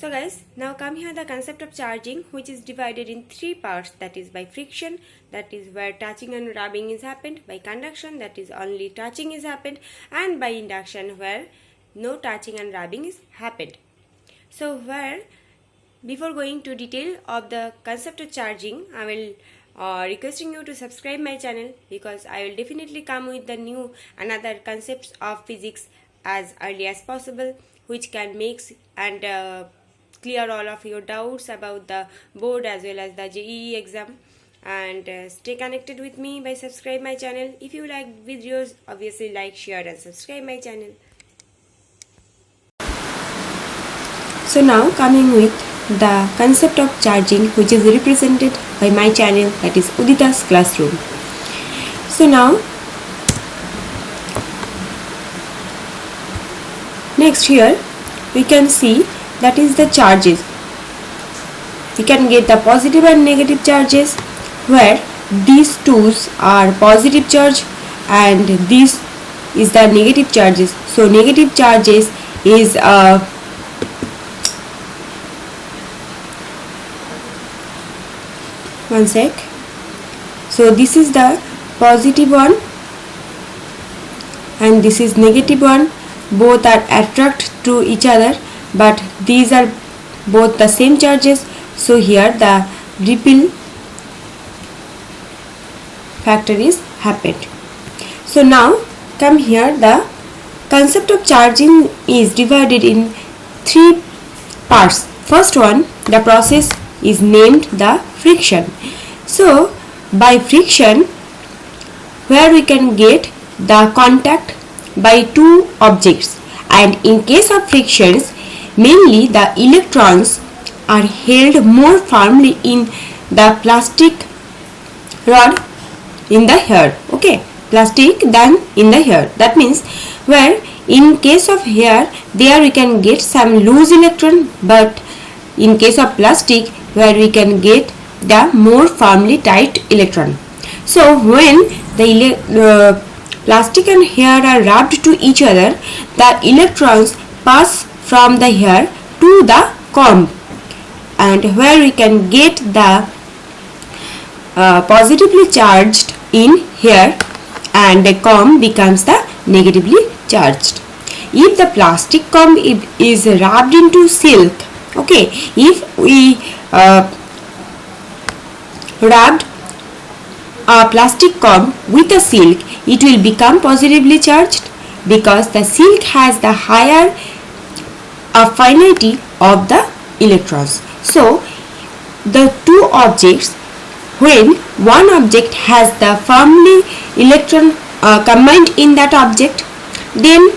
So guys, now come here the concept of charging, which is divided in three parts, that is by friction, that is where touching and rubbing is happened, by conduction, that is only touching is happened, and by induction, where no touching and rubbing is happened. So where before going to detail of the concept of charging, I will requesting you to subscribe my channel, because I will definitely come with the new another concepts of physics as early as possible, which can make and clear all of your doubts about the board as well as the JEE exam. And stay connected with me by subscribe my channel. If you like videos, obviously like, share and subscribe my channel. So now coming with the concept of charging, which is represented by my channel, that is Udita's Classroom. So now next here we can see that is the charges. We can get the positive and negative charges, where these twos are positive charge and this is the negative charges. So negative charges is one sec. So this is the positive one and this is negative one. Both are attract to each other, but these are both the same charges. So here the ripple factor is happened. So now come here, the concept of charging is divided in three parts. First one, the process is named the friction. So by friction, where we can get the contact by two objects, and in case of frictions, mainly the electrons are held more firmly in the plastic rod in the hair, okay, plastic than in the hair. That means where in case of hair, there we can get some loose electron, but in case of plastic, where we can get the more firmly tight electron. So when the plastic and hair are rubbed to each other, the electrons pass from the hair to the comb, and where we can get the positively charged in hair and the comb becomes the negatively charged. If the plastic comb is rubbed into silk, okay, if we rubbed a plastic comb with a silk, it will become positively charged, because the silk has the higher affinity of the electrons. So the two objects, when one object has the firmly electron combined in that object, then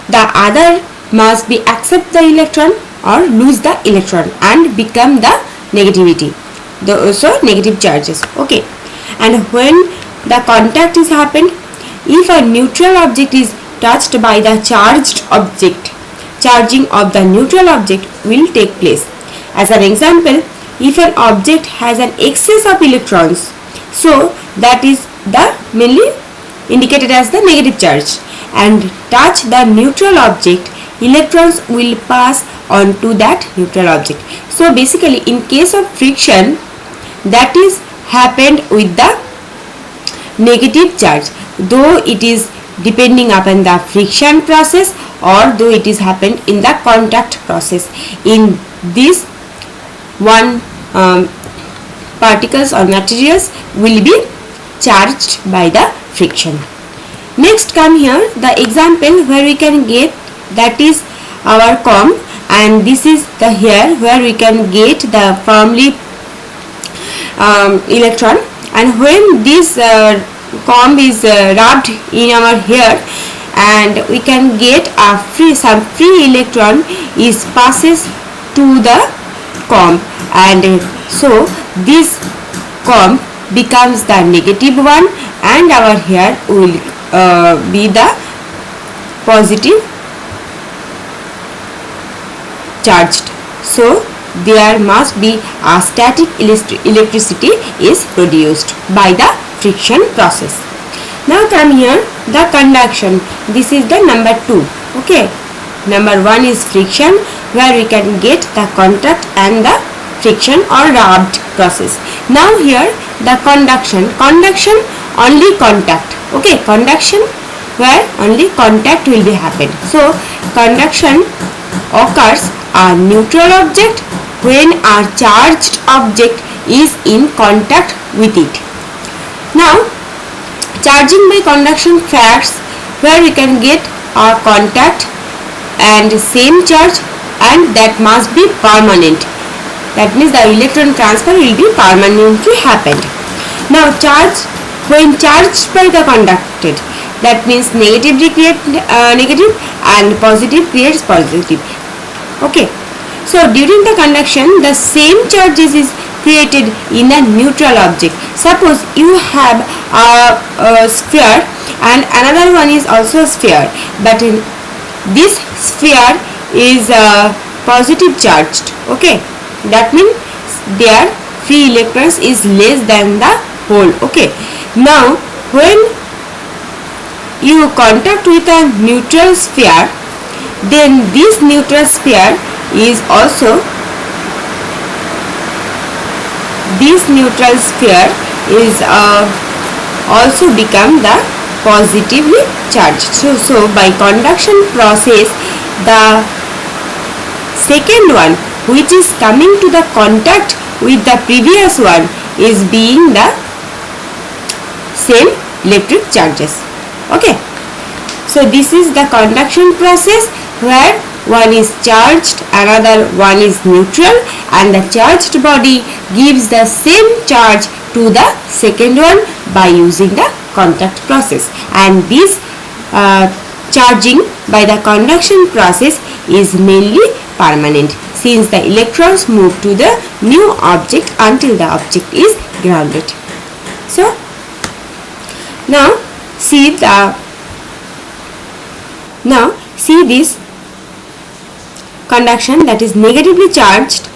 the other must be accept the electron or lose the electron and become the negativity, so negative charges, okay. And when the contact is happened, if a neutral object is touched by the charged object, charging of the neutral object will take place. As an example, if an object has an excess of electrons, so that is the mainly indicated as the negative charge, and touch the neutral object, electrons will pass on to that neutral object. So basically in case of friction, that is happened with the negative charge, though it is depending upon the friction process or though it is happened in the contact process. In this one particles or materials will be charged by the friction. Next come here the example where we can get, that is our comb, and this is the hair where we can get the firmly electron, and when this comb is rubbed in our hair, and we can get a some free electron is passes to the comb, and so this comb becomes the negative one and our hair will be the positive charged. So there must be a static electricity is produced by the friction process. Now come here the conduction. This is the number 2, okay. Number 1 is friction, where we can get the contact and the friction or rubbed process. Now here the conduction only contact, okay, conduction where only contact will be happen. So conduction occurs a neutral object when a charged object is in contact with it. Now charging by conduction facts, where we can get a contact and same charge, and that must be permanent. That means the electron transfer will be permanently happened. Now charge, when charged by the conducted, that means negatively create negative and positive creates positive. Okay. So during the conduction, the same charges is created in a neutral object. Suppose you have a sphere and another one is also a sphere, but in this sphere is positive charged. Okay, that means their free electrons is less than the whole. Okay. Now when you contact with a neutral sphere, then this neutral sphere is also become the positively charged. So by conduction process, the second one which is coming to the contact with the previous one is being the same electric charges. Okay. So this is the conduction process where one is charged, another one is neutral, and the charged body gives the same charge to the second one by using the contact process, and this charging by the conduction process is mainly permanent, since the electrons move to the new object until the object is grounded. So now see this conduction that is negatively charged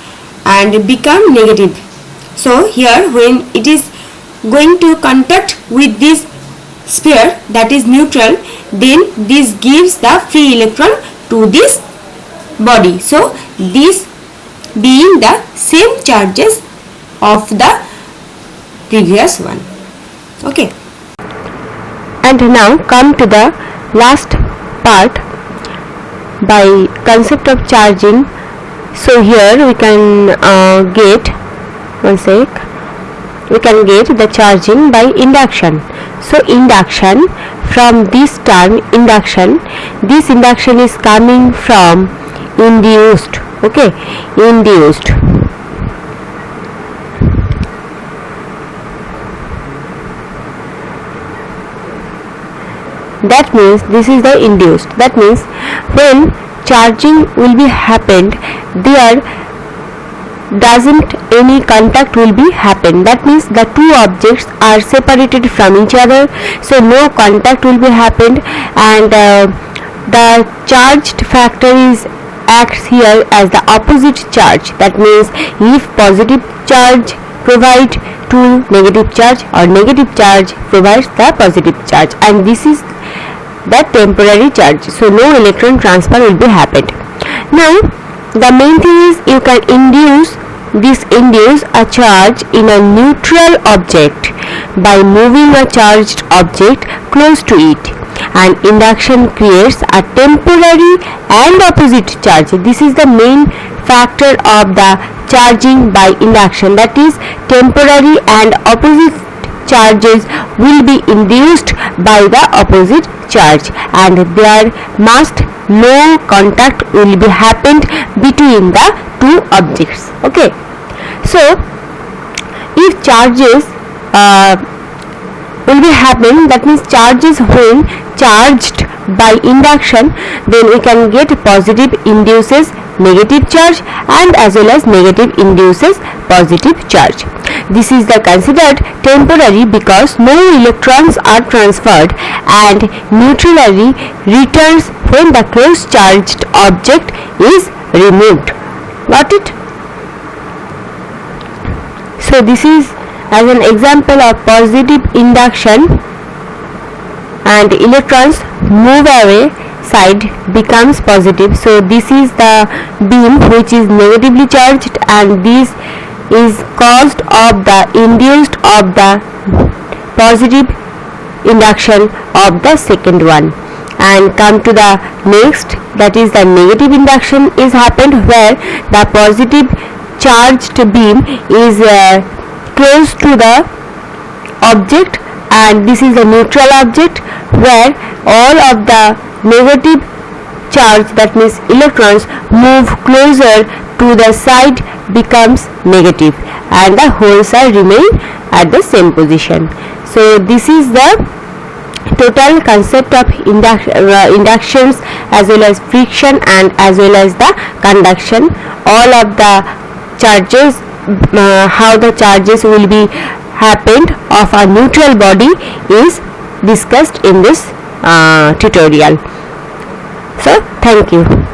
and become negative. So here when it is going to contact with this sphere that is neutral, then this gives the free electron to this body. So this being the same charges of the previous one. Okay. And now come to the last part by concept of charging. So here we can get the charging by induction. So induction, from this term induction, this induction is coming from induced. Okay, induced. That means this is the induced. That means when charging will be happened, there doesn't any contact will be happen. That means the two objects are separated from each other, so no contact will be happened, and the charged factor is acts here as the opposite charge. That means if positive charge provide to negative charge, or negative charge provides the positive charge, and this is the temporary charge, so no electron transfer will be happened. Now the main thing is you can induce a charge in a neutral object by moving a charged object close to it, and induction creates a temporary and opposite charge. This is the main factor of the charging by induction, that is temporary and opposite charges will be induced by the opposite charge, and there must no contact will be happened between the two objects. Okay, so if charges will be happening, that means charges when charged by induction, then we can get positive induces negative charge, and as well as negative induces positive charge. This is the considered temporary because no electrons are transferred, and neutrally returns when the close charged object is removed. Got it? So this is as an example of positive induction, and electrons move away side becomes positive. So this is the beam which is negatively charged, and this is caused of the induced of the positive induction of the second one. And come to the next, that is the negative induction is happened, where the positive charged beam is close to the object, and this is the neutral object, where all of the negative charge, that means electrons, move closer to the side, becomes negative, and the whole side remain at the same position. So this is the total concept of inductions as well as friction and as well as the conduction. All of the charges, how the charges will be happened of a neutral body is discussed in this tutorial. So thank you.